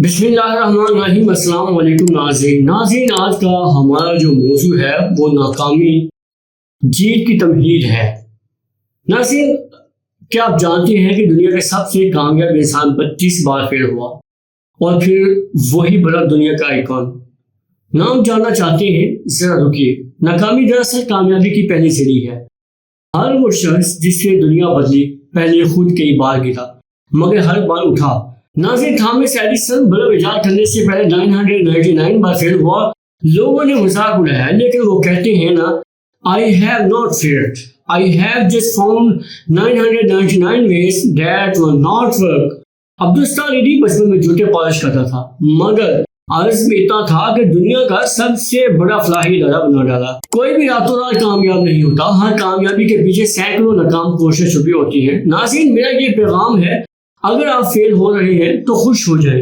بسم اللہ الرحمن الرحیم۔ السلام علیکم ناظرین آج کا ہمارا جو موضوع ہے وہ ناکامی جیت کی تمہید ہے۔ ناظرین، کیا آپ جانتے ہیں کہ دنیا کے سب سے کامیاب انسان 32 بار فیل ہوا اور پھر وہی بڑا دنیا کا آئیکن؟ نام جاننا چاہتے ہیں؟ ذرا رکیے۔ ناکامی دراصل کامیابی کی پہلی سیڑھی ہے۔ ہر وہ شخص جس سے دنیا بدلی پہلے خود کئی بار گرا مگر ہر بار اٹھا۔ ناظرین، تھامس ایڈیسن بلب ایجاد کرنے سے پہلے 999 بار فیل ہوا۔ لوگوں نے مذاق اڑایا لیکن وہ کہتے ہیں نا، I have not failed. I have just found 999 ways that will not work. Abdul Sattar بچپن میں جوتے پالش کرتا تھا مگر عرض میں اتنا تھا کہ دنیا کا سب سے بڑا فلاحی ادارہ بنا ڈالا۔ کوئی بھی راتوں رات کامیاب نہیں ہوتا، ہر کامیابی کے پیچھے سینکڑوں ناکام کوششیں چھپی ہوتی ہیں۔ ناظرین، میرا یہ پیغام ہے، اگر آپ فیل ہو رہے ہیں تو خوش ہو جائیں۔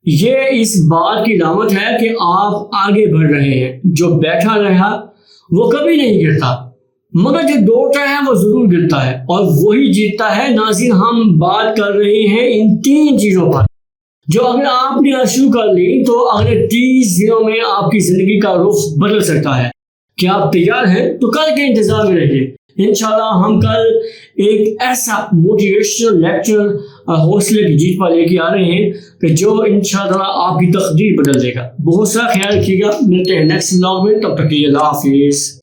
یہ اس بات کی علامت ہے کہ آپ آگے بڑھ رہے ہیں۔ جو بیٹھا رہا وہ کبھی نہیں گرتا مگر جو دوڑتا ہے وہ ضرور گرتا ہے اور وہی جیتتا ہے۔ ناظرین، ہم بات کر رہے ہیں ان 3 چیزوں پر جو اگر آپ نے شروع کر لی تو اگلے 30 دنوں میں آپ کی زندگی کا رخ بدل سکتا ہے۔ کیا آپ تیار ہیں؟ تو کل کے انتظار میں رہیے۔ انشاءاللہ ہم کل ایک ایسا موٹیویشنل لیکچر حوصلے کی جیت پر لے کے آ رہے ہیں کہ جو انشاءاللہ آپ کی تقدیر بدل دے گا۔ بہت سارا خیال رکھیے گا۔ ملتے ہیں نیکسٹ ولاگ میں، تب تک کے لیے اللہ حافظ۔